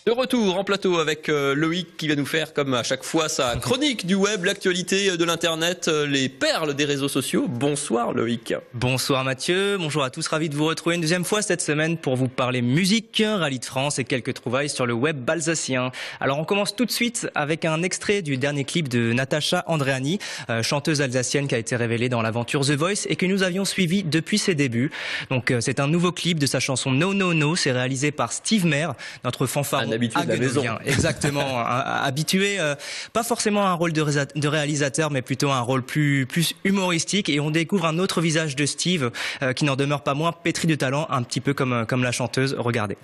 De retour en plateau avec Loïc qui va nous faire, comme à chaque fois, sa chronique du web, l'actualité de l'internet, les perles des réseaux sociaux. Bonsoir Loïc. Bonsoir Mathieu, bonjour à tous, ravi de vous retrouver une deuxième fois cette semaine pour vous parler musique, rallye de France et quelques trouvailles sur le web alsacien. Alors on commence tout de suite avec un extrait du dernier clip de Natacha Andreani, chanteuse alsacienne qui a été révélée dans l'aventure The Voice et que nous avions suivi depuis ses débuts. Donc c'est un nouveau clip de sa chanson No No No, c'est réalisé par Steve Mayer, notre fanfaron habitué de la maison. Exactement, habitué, pas forcément à un rôle de réalisateur, mais plutôt à un rôle plus humoristique. Et on découvre un autre visage de Steve qui n'en demeure pas moins pétri de talent, un petit peu comme la chanteuse. Regardez.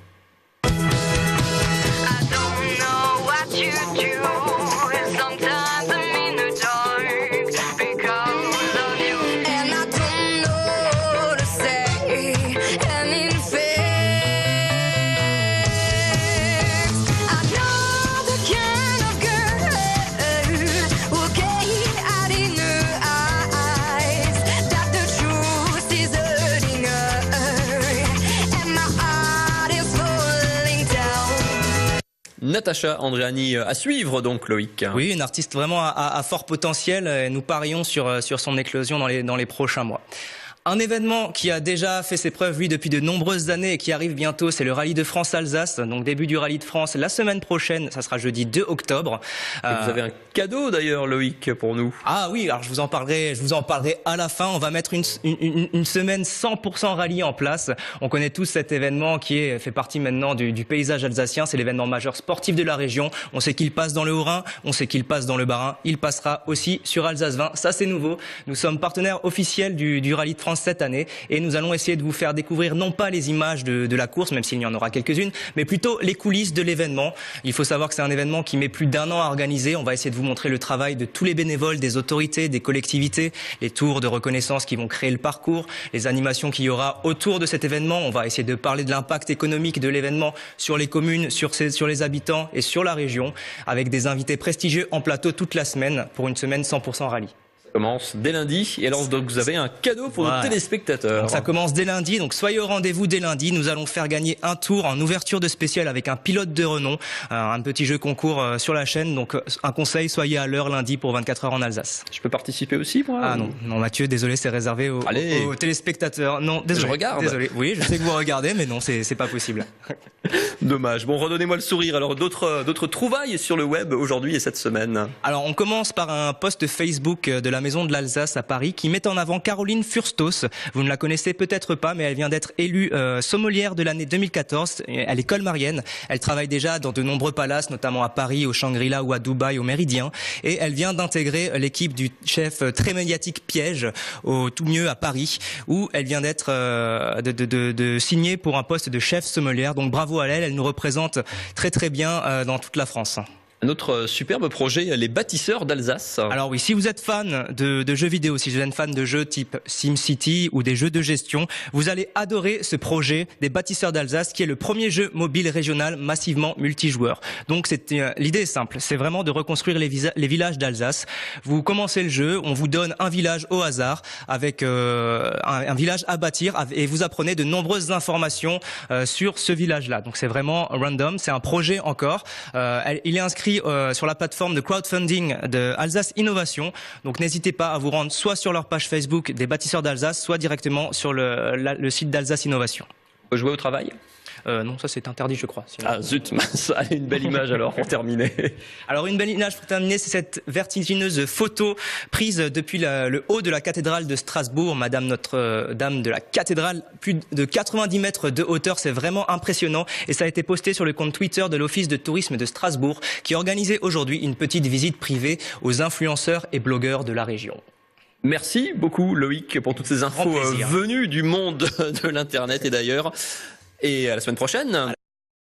Natacha Andreani à suivre donc Loïc. Oui, une artiste vraiment à fort potentiel. Nous parions sur son éclosion dans les prochains mois. Un événement qui a déjà fait ses preuves, lui, depuis de nombreuses années et qui arrive bientôt, c'est le Rallye de France-Alsace. Donc, début du Rallye de France la semaine prochaine, ça sera jeudi 2 octobre. Et vous avez un cadeau d'ailleurs, Loïc, pour nous. Ah oui, alors je vous en parlerai à la fin. On va mettre une semaine 100% rallye en place. On connaît tous cet événement qui fait partie maintenant du paysage alsacien. C'est l'événement majeur sportif de la région. On sait qu'il passe dans le Haut-Rhin, on sait qu'il passe dans le Bas-Rhin. Il passera aussi sur Alsace 20. Ça, c'est nouveau. Nous sommes partenaires officiels du Rallye de France cette année et nous allons essayer de vous faire découvrir non pas les images de la course, même s'il y en aura quelques-unes, mais plutôt les coulisses de l'événement. Il faut savoir que c'est un événement qui met plus d'1 an à organiser. On va essayer de vous montrer le travail de tous les bénévoles, des autorités, des collectivités, les tours de reconnaissance qui vont créer le parcours, les animations qu'il y aura autour de cet événement. On va essayer de parler de l'impact économique de l'événement sur les communes, sur les habitants et sur la région, avec des invités prestigieux en plateau toute la semaine pour une semaine 100% rallye. Commence dès lundi et alors donc vous avez un cadeau pour nos téléspectateurs. Donc ça commence dès lundi, donc soyez au rendez-vous dès lundi. Nous allons faire gagner un tour en ouverture de spécial avec un pilote de renom, un petit jeu concours sur la chaîne. Donc un conseil, soyez à l'heure lundi pour 24 heures en Alsace. Je peux participer aussi moi? Ah non Mathieu, désolé, c'est réservé aux téléspectateurs. Non, désolé. Je regarde. Désolé. Oui, je sais que vous regardez, mais non, c'est pas possible. Dommage. Bon, redonnez-moi le sourire. Alors d'autres trouvailles sur le web aujourd'hui et cette semaine. Alors on commence par un post Facebook de la Maison de l'Alsace à Paris qui met en avant Caroline Furstos. Vous ne la connaissez peut-être pas, mais elle vient d'être élue sommelière de l'année 2014 à l'école Marienne. Elle travaille déjà dans de nombreux palaces, notamment à Paris, au Shangri-La ou à Dubaï, au Méridien. Et elle vient d'intégrer l'équipe du chef très médiatique Piège au Tout Mieux à Paris, où elle vient d'être de signer pour un poste de chef sommelière. Donc bravo à elle, elle nous représente très bien dans toute la France. Un autre superbe projet, les bâtisseurs d'Alsace. Alors oui, si vous êtes fan de jeux vidéo, si vous êtes fan de jeux type SimCity ou des jeux de gestion, vous allez adorer ce projet des bâtisseurs d'Alsace qui est le premier jeu mobile régional massivement multijoueur. Donc l'idée est simple, c'est vraiment de reconstruire les villages d'Alsace. Vous commencez le jeu, on vous donne un village au hasard avec un village à bâtir et vous apprenez de nombreuses informations sur ce village-là. Donc c'est vraiment random, c'est un projet encore. Il est inscrit sur la plateforme de crowdfunding de Alsace Innovation. Donc n'hésitez pas à vous rendre soit sur leur page Facebook des bâtisseurs d'Alsace, soit directement sur le site d'Alsace Innovation. On peut jouer au travail? Non, ça c'est interdit, je crois. Sinon... Ah zut, ça a une belle image alors pour terminer. Alors une belle image pour terminer, c'est cette vertigineuse photo prise depuis le haut de la cathédrale de Strasbourg, Madame Notre-Dame de la cathédrale, plus de 90 mètres de hauteur, c'est vraiment impressionnant et ça a été posté sur le compte Twitter de l'Office de tourisme de Strasbourg qui a organisé aujourd'hui une petite visite privée aux influenceurs et blogueurs de la région. Merci beaucoup Loïc pour toutes ces infos venues du monde de l'internet et d'ailleurs. Et à la semaine prochaine.